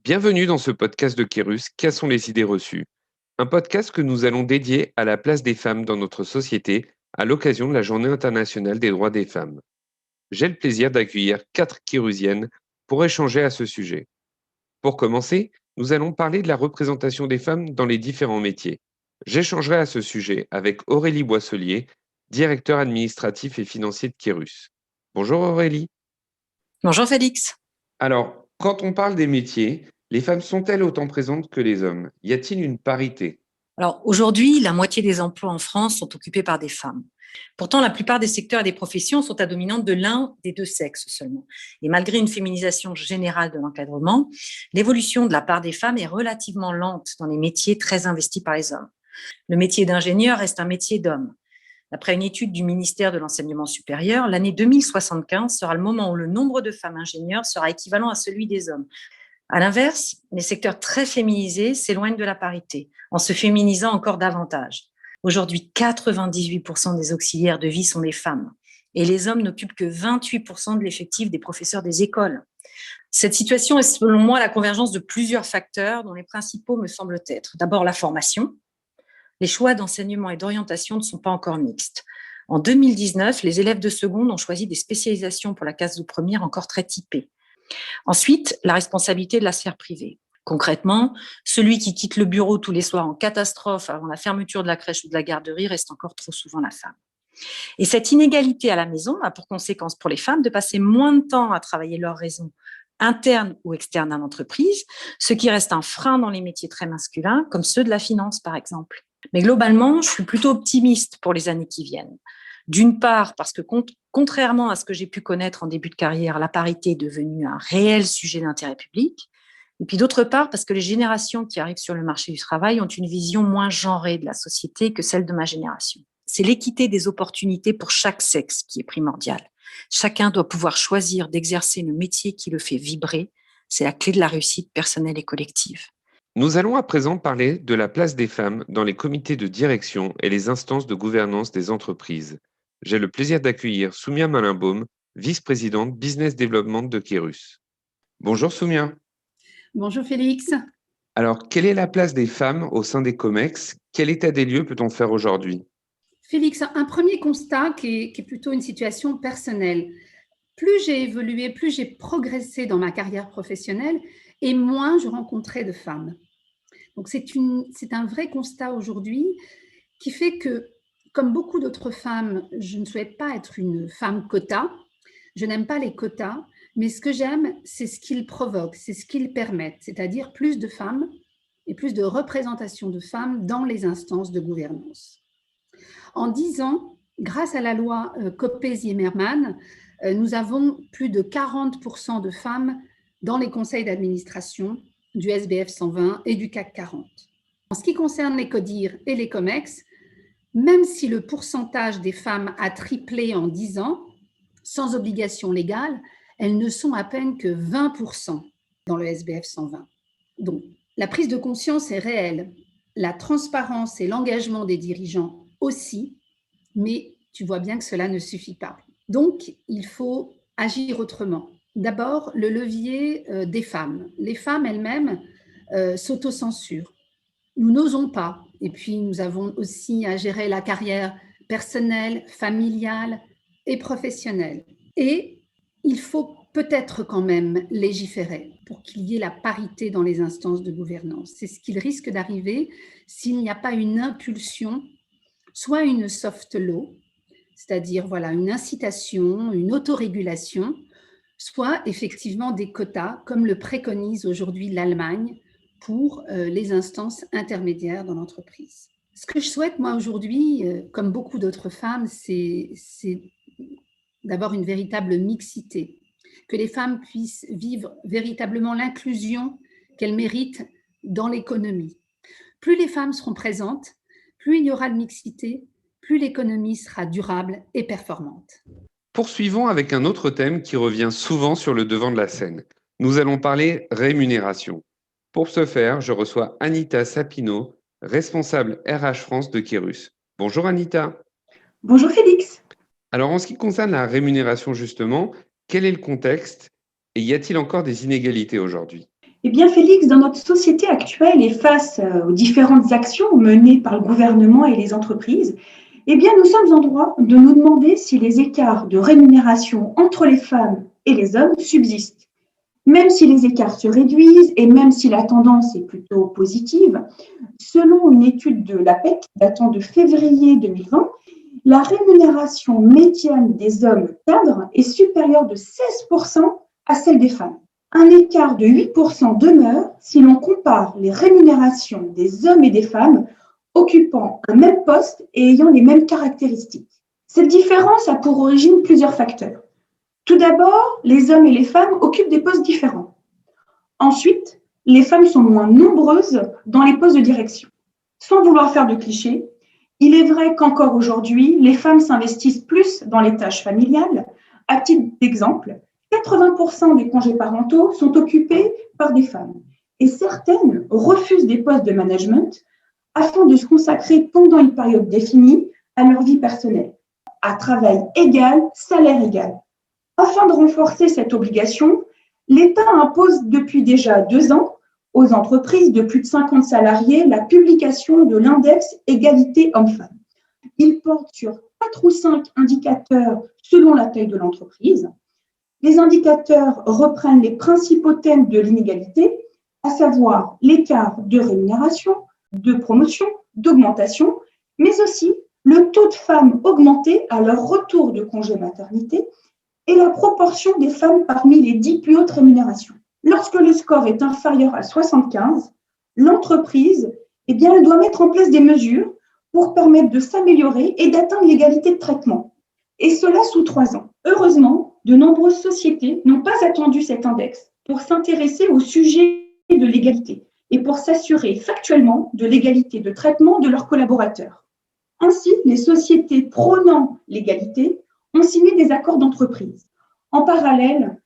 Bienvenue dans ce podcast de Kérus, Quelles sont les idées reçues? Un podcast que nous allons dédier à la place des femmes dans notre société à l'occasion de la Journée internationale des droits des femmes. J'ai le plaisir d'accueillir 4 Kérusiennes pour échanger à ce sujet. Pour commencer, nous allons parler de la représentation des femmes dans les différents métiers. J'échangerai à ce sujet avec Aurélie Boisselier, directeur administratif et financier de Kérus. Bonjour Aurélie. Bonjour Félix. Alors, quand on parle des métiers, les femmes sont-elles autant présentes que les hommes? Y a-t-il une parité? Alors aujourd'hui, la moitié des emplois en France sont occupés par des femmes. Pourtant, la plupart des secteurs et des professions sont à dominante de l'un des deux sexes seulement. Et malgré une féminisation générale de l'encadrement, l'évolution de la part des femmes est relativement lente dans les métiers très investis par les hommes. Le métier d'ingénieur reste un métier d'homme. D'après une étude du ministère de l'Enseignement supérieur, l'année 2075 sera le moment où le nombre de femmes ingénieurs sera équivalent à celui des hommes. À l'inverse, les secteurs très féminisés s'éloignent de la parité, en se féminisant encore davantage. Aujourd'hui, 98% des auxiliaires de vie sont des femmes, et les hommes n'occupent que 28% de l'effectif des professeurs des écoles. Cette situation est selon moi la convergence de plusieurs facteurs dont les principaux me semblent être d'abord la formation. Les choix d'enseignement et d'orientation ne sont pas encore mixtes. En 2019, les élèves de seconde ont choisi des spécialisations pour la classe de première encore très typées. Ensuite, la responsabilité de la sphère privée. Concrètement, celui qui quitte le bureau tous les soirs en catastrophe avant la fermeture de la crèche ou de la garderie reste encore trop souvent la femme. Et cette inégalité à la maison a pour conséquence pour les femmes de passer moins de temps à travailler leurs raisons internes ou externes à l'entreprise, ce qui reste un frein dans les métiers très masculins, comme ceux de la finance par exemple. Mais globalement, je suis plutôt optimiste pour les années qui viennent. D'une part, parce que contrairement à ce que j'ai pu connaître en début de carrière, la parité est devenue un réel sujet d'intérêt public. Et puis d'autre part, parce que les générations qui arrivent sur le marché du travail ont une vision moins genrée de la société que celle de ma génération. C'est l'équité des opportunités pour chaque sexe qui est primordiale. Chacun doit pouvoir choisir d'exercer le métier qui le fait vibrer. C'est la clé de la réussite personnelle et collective. Nous allons à présent parler de la place des femmes dans les comités de direction et les instances de gouvernance des entreprises. J'ai le plaisir d'accueillir Soumia Malinbaum, vice-présidente Business Development de Kérus. Bonjour Soumia. Bonjour Félix. Alors, quelle est la place des femmes au sein des COMEX? Quel état des lieux peut-on faire aujourd'hui? Félix, un premier constat qui est plutôt une situation personnelle. Plus j'ai évolué, plus j'ai progressé dans ma carrière professionnelle et moins je rencontrais de femmes. Donc c'est un vrai constat aujourd'hui qui fait que, comme beaucoup d'autres femmes, je ne souhaite pas être une femme quota. Je n'aime pas les quotas, mais ce que j'aime, c'est ce qu'ils provoquent, c'est ce qu'ils permettent, c'est-à-dire plus de femmes et plus de représentation de femmes dans les instances de gouvernance. En 10 ans, grâce à la loi Copé-Zimmermann, nous avons plus de 40% de femmes dans les conseils d'administration du SBF 120 et du CAC 40. En ce qui concerne les CODIR et les COMEX, même si le pourcentage des femmes a triplé en 10 ans, sans obligation légale, elles ne sont à peine que 20% dans le SBF 120. Donc, la prise de conscience est réelle. La transparence et l'engagement des dirigeants aussi, mais tu vois bien que cela ne suffit pas. Donc, il faut agir autrement. D'abord, le levier des femmes. Les femmes elles-mêmes s'autocensurent. Nous n'osons pas. Et puis, nous avons aussi à gérer la carrière personnelle, familiale et professionnelle. Et il faut peut-être quand même légiférer pour qu'il y ait la parité dans les instances de gouvernance. C'est ce qu'il risque d'arriver s'il n'y a pas une impulsion, soit une soft law, c'est-à-dire voilà, une incitation, une autorégulation, soit effectivement des quotas, comme le préconise aujourd'hui l'Allemagne pour les instances intermédiaires dans l'entreprise. Ce que je souhaite, moi, aujourd'hui, comme beaucoup d'autres femmes, c'est d'abord une véritable mixité, que les femmes puissent vivre véritablement l'inclusion qu'elles méritent dans l'économie. Plus les femmes seront présentes, plus il y aura de mixité, plus l'économie sera durable et performante. Poursuivons avec un autre thème qui revient souvent sur le devant de la scène. Nous allons parler rémunération. Pour ce faire, je reçois Anita Sapino, responsable RH France de Kérus. Bonjour Anita. Bonjour Félix. Alors en ce qui concerne la rémunération justement, quel est le contexte et y a-t-il encore des inégalités aujourd'hui? Eh bien, Félix, dans notre société actuelle et face aux différentes actions menées par le gouvernement et les entreprises, eh bien, nous sommes en droit de nous demander si les écarts de rémunération entre les femmes et les hommes subsistent. Même si les écarts se réduisent et même si la tendance est plutôt positive, selon une étude de l'APEC datant de février 2020, la rémunération médiane des hommes cadres est supérieure de 16% à celle des femmes. Un écart de 8% demeure si l'on compare les rémunérations des hommes et des femmes occupant un même poste et ayant les mêmes caractéristiques. Cette différence a pour origine plusieurs facteurs. Tout d'abord, les hommes et les femmes occupent des postes différents. Ensuite, les femmes sont moins nombreuses dans les postes de direction. Sans vouloir faire de clichés, il est vrai qu'encore aujourd'hui, les femmes s'investissent plus dans les tâches familiales. À titre d'exemple, 80% des congés parentaux sont occupés par des femmes et certaines refusent des postes de management afin de se consacrer pendant une période définie à leur vie personnelle. À travail égal, salaire égal. Afin de renforcer cette obligation, l'État impose depuis déjà 2 ans aux entreprises de plus de 50 salariés la publication de l'index égalité hommes-femmes. Il porte sur 4 ou 5 indicateurs selon la taille de l'entreprise. Les indicateurs reprennent les principaux thèmes de l'inégalité, à savoir l'écart de rémunération, de promotion, d'augmentation, mais aussi le taux de femmes augmenté à leur retour de congé maternité et la proportion des femmes parmi les 10 plus hautes rémunérations. Lorsque le score est inférieur à 75, l'entreprise elle doit mettre en place des mesures pour permettre de s'améliorer et d'atteindre l'égalité de traitement. Et cela sous 3 ans. Heureusement, de nombreuses sociétés n'ont pas attendu cet index pour s'intéresser au sujet de l'égalité et pour s'assurer factuellement de l'égalité de traitement de leurs collaborateurs. Ainsi, les sociétés prônant l'égalité ont signé des accords d'entreprise. En parallèle,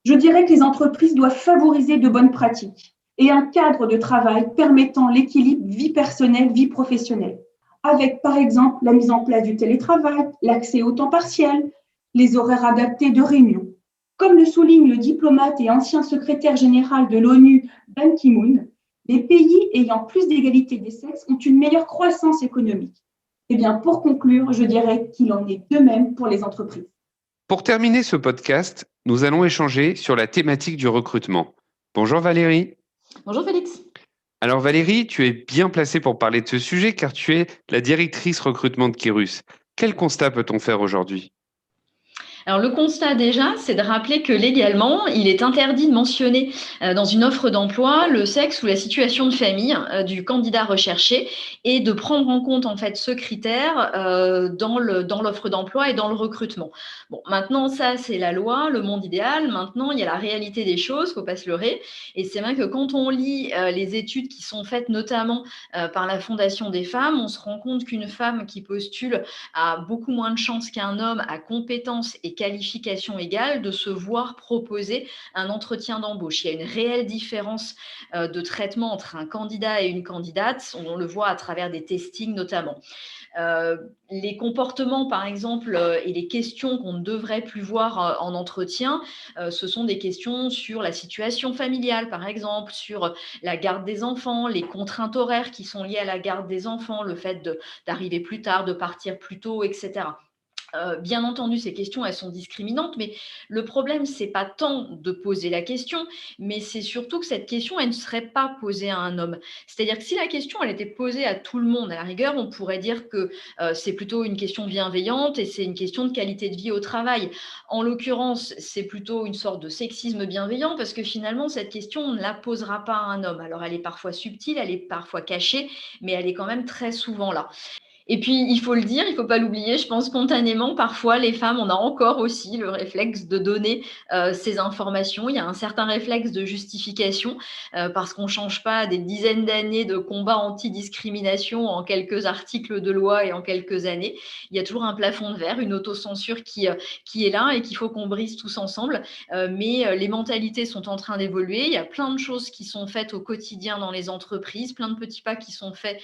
je dirais que les entreprises doivent favoriser de bonnes pratiques et un cadre de travail permettant l'équilibre vie personnelle, vie professionnelle, avec par exemple la mise en place du télétravail, l'accès au temps partiel, les horaires adaptés de réunion. Comme le souligne le diplomate et ancien secrétaire général de l'ONU, Ban Ki-moon, les pays ayant plus d'égalité des sexes ont une meilleure croissance économique. Eh bien, pour conclure, je dirais qu'il en est de même pour les entreprises. Pour terminer ce podcast, nous allons échanger sur la thématique du recrutement. Bonjour Valérie. Bonjour Félix. Alors Valérie, tu es bien placée pour parler de ce sujet car tu es la directrice recrutement de Kérus. Quel constat peut-on faire aujourd'hui ? Alors le constat déjà, c'est de rappeler que légalement, il est interdit de mentionner dans une offre d'emploi le sexe ou la situation de famille du candidat recherché et de prendre en compte en fait ce critère dans l'offre d'emploi et dans le recrutement. Bon, maintenant ça c'est la loi, le monde idéal. Maintenant il y a la réalité des choses, faut pas se leurrer. Et c'est vrai que quand on lit les études qui sont faites notamment par la Fondation des femmes, on se rend compte qu'une femme qui postule a beaucoup moins de chances qu'un homme à compétences et qualification égale de se voir proposer un entretien d'embauche. Il y a une réelle différence de traitement entre un candidat et une candidate. On le voit à travers des testings notamment. Les comportements, par exemple, et les questions qu'on ne devrait plus voir en entretien, ce sont des questions sur la situation familiale, par exemple, sur la garde des enfants, les contraintes horaires qui sont liées à la garde des enfants, le fait d'arriver plus tard, de partir plus tôt, etc. Bien entendu, ces questions, elles sont discriminantes, mais le problème, c'est pas tant de poser la question, mais c'est surtout que cette question, elle ne serait pas posée à un homme. C'est-à-dire que si la question, elle était posée à tout le monde, à la rigueur, on pourrait dire que c'est plutôt une question bienveillante et c'est une question de qualité de vie au travail. En l'occurrence, c'est plutôt une sorte de sexisme bienveillant parce que finalement, cette question, on ne la posera pas à un homme. Alors, elle est parfois subtile, elle est parfois cachée, mais elle est quand même très souvent là. Et puis, il faut le dire, il ne faut pas l'oublier, je pense spontanément, parfois, les femmes, on a encore aussi le réflexe de donner ces informations. Il y a un certain réflexe de justification parce qu'on ne change pas des dizaines d'années de combats anti-discrimination en quelques articles de loi et en quelques années. Il y a toujours un plafond de verre, une autocensure qui est là et qu'il faut qu'on brise tous ensemble. Mais les mentalités sont en train d'évoluer. Il y a plein de choses qui sont faites au quotidien dans les entreprises, plein de petits pas qui sont faits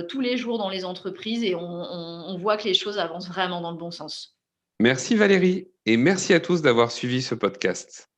tous les jours dans les entreprises et on voit que les choses avancent vraiment dans le bon sens. Merci Valérie et merci à tous d'avoir suivi ce podcast.